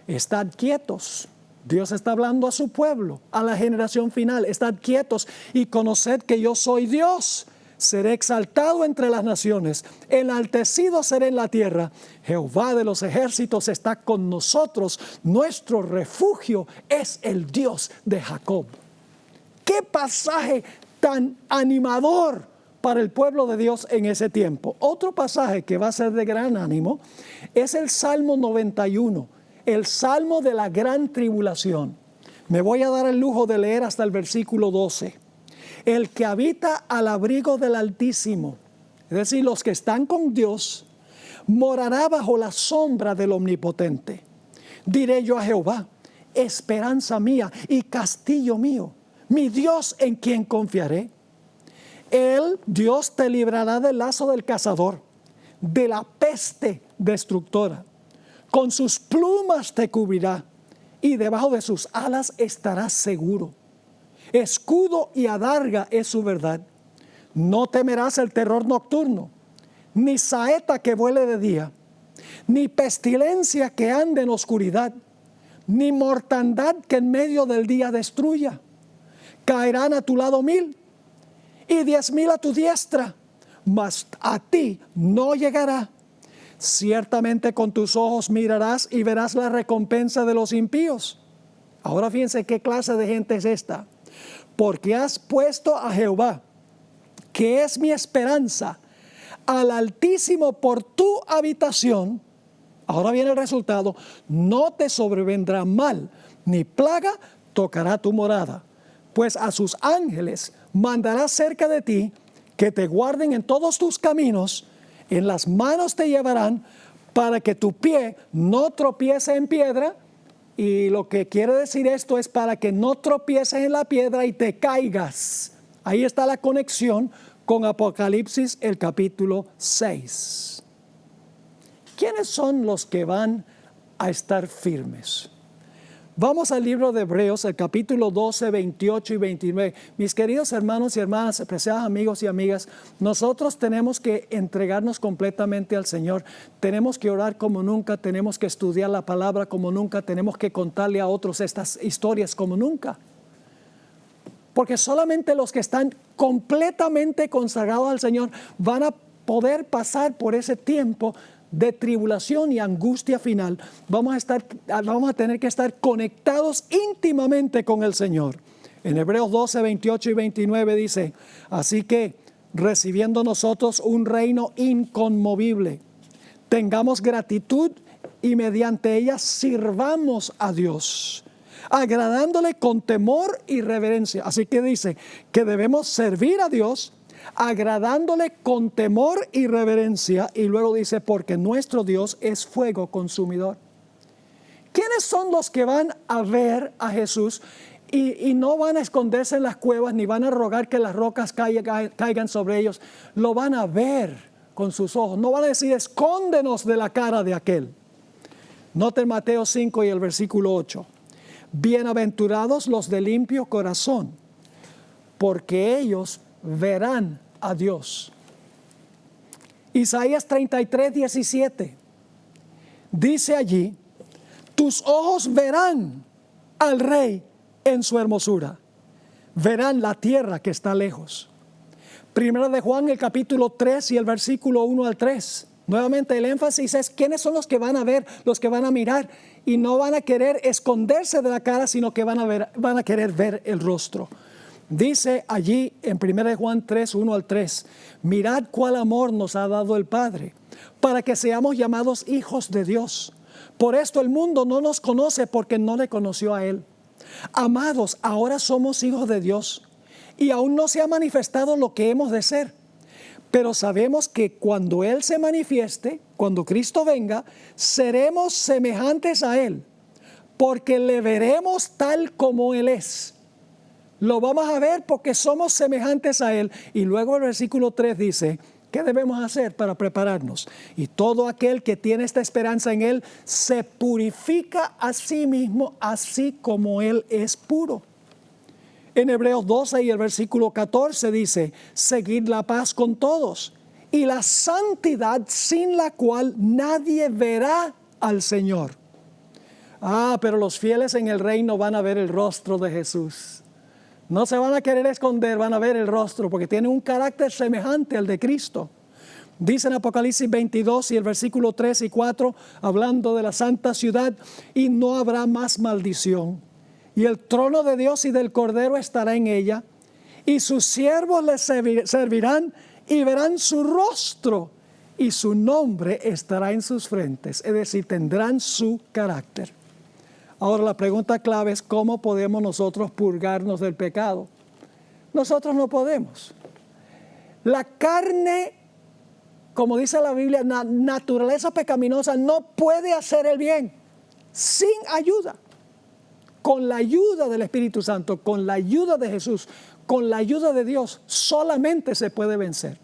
Estad quietos. Dios está hablando a su pueblo, a la generación final. Estad quietos y conoced que yo soy Dios. Seré exaltado entre las naciones, enaltecido seré en la tierra. Jehová de los ejércitos está con nosotros. Nuestro refugio es el Dios de Jacob. ¡Qué pasaje tan animador para el pueblo de Dios en ese tiempo! Otro pasaje que va a ser de gran ánimo es el Salmo 91, el Salmo de la gran tribulación. Me voy a dar el lujo de leer hasta el versículo 12. El que habita al abrigo del Altísimo, es decir, los que están con Dios, morará bajo la sombra del Omnipotente. Diré yo a Jehová, esperanza mía y castillo mío, mi Dios en quien confiaré. Él, Dios, te librará del lazo del cazador, de la peste destructora. Con sus plumas te cubrirá y debajo de sus alas estarás seguro. Escudo y adarga es su verdad. No temerás el terror nocturno, ni saeta que vuele de día, ni pestilencia que ande en oscuridad, ni mortandad que en medio del día destruya. Caerán a tu lado 1000 y 10,000 a tu diestra, mas a ti no llegará. Ciertamente con tus ojos mirarás y verás la recompensa de los impíos. Ahora fíjense qué clase de gente es esta. Porque has puesto a Jehová, que es mi esperanza, al Altísimo por tu habitación. Ahora viene el resultado. No te sobrevendrá mal, ni plaga tocará tu morada. Pues a sus ángeles mandará cerca de ti, que te guarden en todos tus caminos. En las manos te llevarán, para que tu pie no tropiece en piedra. Y lo que quiere decir esto es para que no tropieces en la piedra y te caigas. Ahí está la conexión con Apocalipsis, el capítulo 6. ¿Quiénes son los que van a estar firmes? Vamos al libro de Hebreos, el capítulo 12, 28 y 29. Mis queridos hermanos y hermanas, apreciados amigos y amigas, nosotros tenemos que entregarnos completamente al Señor. Tenemos que orar como nunca, tenemos que estudiar la palabra como nunca, tenemos que contarle a otros estas historias como nunca. Porque solamente los que están completamente consagrados al Señor van a poder pasar por ese tiempo de tribulación y angustia final. Vamos a tener que estar conectados íntimamente con el Señor. En Hebreos 12, 28 y 29 dice, así que recibiendo nosotros un reino inconmovible, tengamos gratitud y mediante ella sirvamos a Dios, agradándole con temor y reverencia. Así que dice que debemos servir a Dios agradándole con temor y reverencia. Y luego dice, porque nuestro Dios es fuego consumidor. ¿Quiénes son los que van a ver a Jesús y no van a esconderse en las cuevas ni van a rogar que las rocas caigan sobre ellos? Lo van a ver con sus ojos. No van a decir, escóndenos de la cara de aquel. Noten Mateo 5 y el versículo 8. Bienaventurados los de limpio corazón, porque ellos verán a Dios. Isaías 33, 17. Dice allí, tus ojos verán al Rey en su hermosura. Verán la tierra que está lejos. Primera de Juan, el capítulo 3 y el versículo 1 al 3. Nuevamente el énfasis es, ¿quiénes son los que van a ver, los que van a mirar? Y no van a querer esconderse de la cara, sino que van a querer ver el rostro. Dice allí en 1 Juan 3, 1 al 3, mirad cuál amor nos ha dado el Padre, para que seamos llamados hijos de Dios. Por esto el mundo no nos conoce porque no le conoció a Él. Amados, ahora somos hijos de Dios y aún no se ha manifestado lo que hemos de ser. Pero sabemos que cuando Él se manifieste, cuando Cristo venga, seremos semejantes a Él, porque le veremos tal como Él es. Lo vamos a ver porque somos semejantes a Él. Y luego el versículo 3 dice, ¿qué debemos hacer para prepararnos? Y todo aquel que tiene esta esperanza en Él se purifica a sí mismo, así como Él es puro. En Hebreos 12 y el versículo 14 dice, seguid la paz con todos y la santidad sin la cual nadie verá al Señor. Pero los fieles en el reino van a ver el rostro de Jesús. No se van a querer esconder, van a ver el rostro porque tiene un carácter semejante al de Cristo. Dice en Apocalipsis 22 y el versículo 3 y 4, hablando de la santa ciudad, y no habrá más maldición. Y el trono de Dios y del Cordero estará en ella, y sus siervos les servirán y verán su rostro, y su nombre estará en sus frentes, es decir, tendrán su carácter. Ahora la pregunta clave es, ¿cómo podemos nosotros purgarnos del pecado? Nosotros no podemos. La carne, como dice la Biblia, naturaleza pecaminosa no puede hacer el bien sin ayuda. Con la ayuda del Espíritu Santo, con la ayuda de Jesús, con la ayuda de Dios, solamente se puede vencer.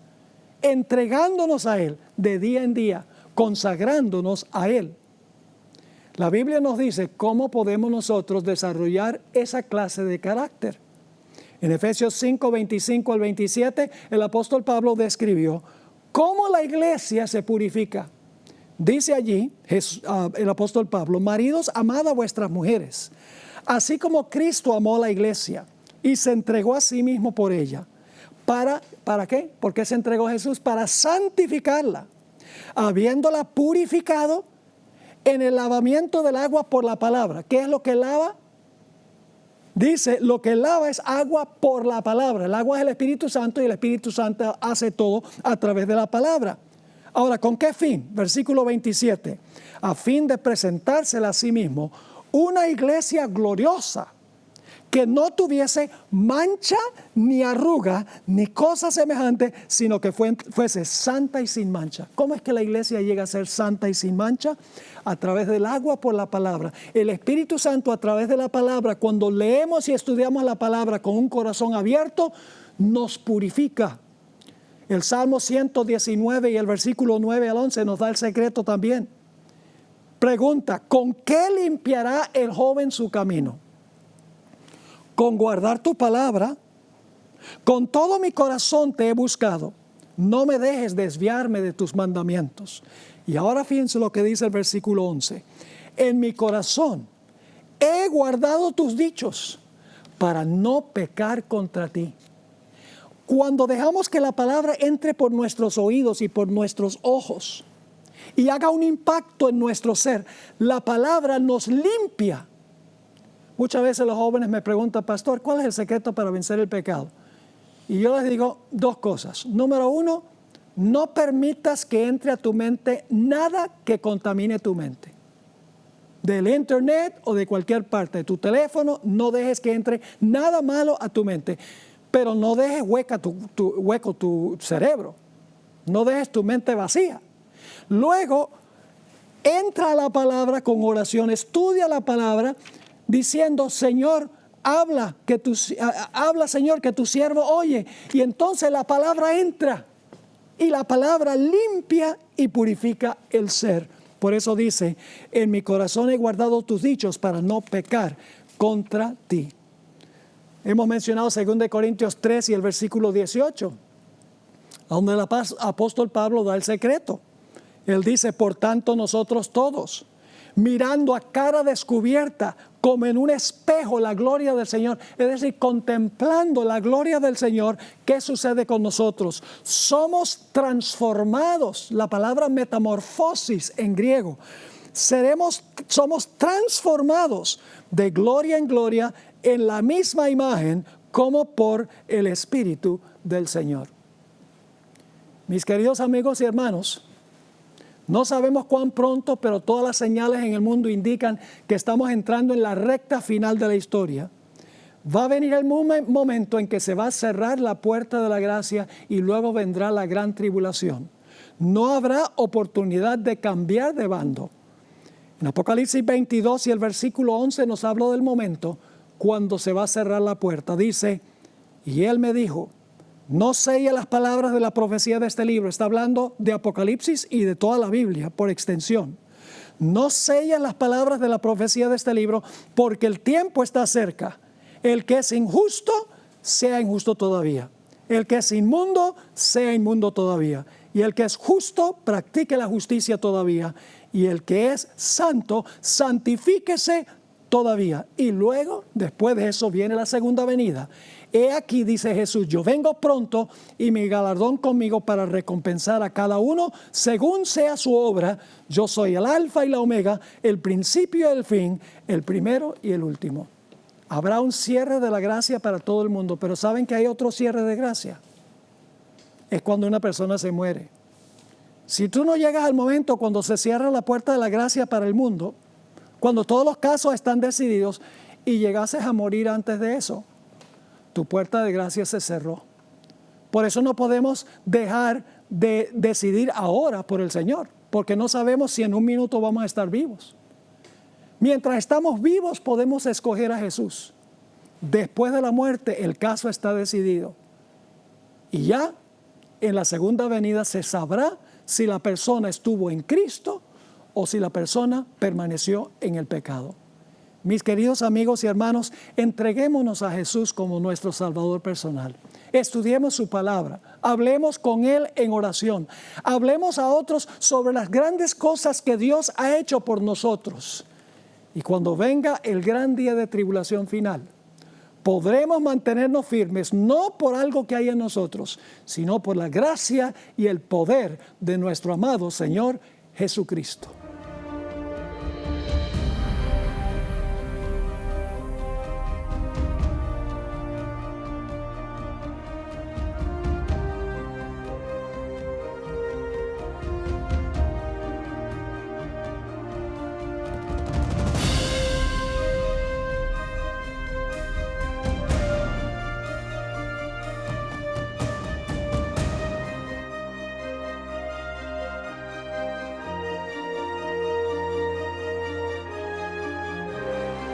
Entregándonos a Él de día en día, consagrándonos a Él. La Biblia nos dice cómo podemos nosotros desarrollar esa clase de carácter. En Efesios 5, 25 al 27, el apóstol Pablo describió cómo la iglesia se purifica. Dice allí el apóstol Pablo, maridos, amad a vuestras mujeres, así como Cristo amó a la iglesia y se entregó a sí mismo por ella. ¿Para qué? ¿Por qué se entregó Jesús? Para santificarla, habiéndola purificado en el lavamiento del agua por la palabra. ¿Qué es lo que lava? Dice, lo que lava es agua por la palabra. El agua es el Espíritu Santo y el Espíritu Santo hace todo a través de la palabra. Ahora, ¿con qué fin? Versículo 27. A fin de presentársela a sí mismo una iglesia gloriosa, que no tuviese mancha ni arruga ni cosa semejante, sino que fuese santa y sin mancha. ¿Cómo es que la iglesia llega a ser santa y sin mancha? A través del agua por la palabra. El Espíritu Santo a través de la palabra, cuando leemos y estudiamos la palabra con un corazón abierto, nos purifica. El Salmo 119 y el versículo 9 al 11 nos da el secreto también. Pregunta, ¿con qué limpiará el joven su camino? Con guardar tu palabra. Con todo mi corazón te he buscado. No me dejes desviarme de tus mandamientos. Y ahora fíjense lo que dice el versículo 11. En mi corazón he guardado tus dichos para no pecar contra ti. Cuando dejamos que la palabra entre por nuestros oídos y por nuestros ojos y haga un impacto en nuestro ser, la palabra nos limpia. Muchas veces los jóvenes me preguntan, pastor, ¿cuál es el secreto para vencer el pecado? Y yo les digo dos cosas. Número uno, no permitas que entre a tu mente nada que contamine tu mente. del internet o de cualquier parte, de tu teléfono. No dejes que entre nada malo a tu mente, pero no dejes hueco tu cerebro. No dejes tu mente vacía. Luego, entra a la palabra con oración, estudia la palabra diciendo, Señor, habla, Señor, que tu siervo oye. Y entonces la palabra entra y la palabra limpia y purifica el ser. Por eso dice, en mi corazón he guardado tus dichos para no pecar contra ti. Hemos mencionado 2 Corintios 3 y el versículo 18, donde el apóstol Pablo da el secreto. Él dice, por tanto nosotros todos, mirando a cara descubierta, como en un espejo, la gloria del Señor, es decir, contemplando la gloria del Señor, ¿qué sucede con nosotros? Somos transformados, la palabra metamorfosis en griego, somos transformados de gloria en gloria en la misma imagen como por el Espíritu del Señor. Mis queridos amigos y hermanos, no sabemos cuán pronto, pero todas las señales en el mundo indican que estamos entrando en la recta final de la historia. Va a venir el momento en que se va a cerrar la puerta de la gracia y luego vendrá la gran tribulación. No habrá oportunidad de cambiar de bando. En Apocalipsis 22 y el versículo 11 nos habla del momento cuando se va a cerrar la puerta. Dice, y él me dijo, no selle las palabras de la profecía de este libro. Está hablando de Apocalipsis y de toda la Biblia por extensión. No selle las palabras de la profecía de este libro porque el tiempo está cerca. El que es injusto, sea injusto todavía. El que es inmundo, sea inmundo todavía. Y el que es justo, practique la justicia todavía. Y el que es santo, santifíquese todavía. Y luego, después de eso, viene la segunda venida. He aquí, dice Jesús, yo vengo pronto y mi galardón conmigo para recompensar a cada uno según sea su obra. Yo soy el alfa y la omega, el principio y el fin, el primero y el último. Habrá un cierre de la gracia para todo el mundo, pero ¿saben que hay otro cierre de gracia? Es cuando una persona se muere. Si tú no llegas al momento cuando se cierra la puerta de la gracia para el mundo, cuando todos los casos están decididos y llegases a morir antes de eso, tu puerta de gracia se cerró. Por eso no podemos dejar de decidir ahora por el Señor, porque no sabemos si en un minuto vamos a estar vivos. Mientras estamos vivos podemos escoger a Jesús. Después de la muerte el caso está decidido. Y ya en la segunda venida se sabrá si la persona estuvo en Cristo o si la persona permaneció en el pecado. Mis queridos amigos y hermanos, entreguémonos a Jesús como nuestro Salvador personal. Estudiemos su palabra, hablemos con Él en oración, hablemos a otros sobre las grandes cosas que Dios ha hecho por nosotros. Y cuando venga el gran día de tribulación final, podremos mantenernos firmes, no por algo que hay en nosotros, sino por la gracia y el poder de nuestro amado Señor Jesucristo.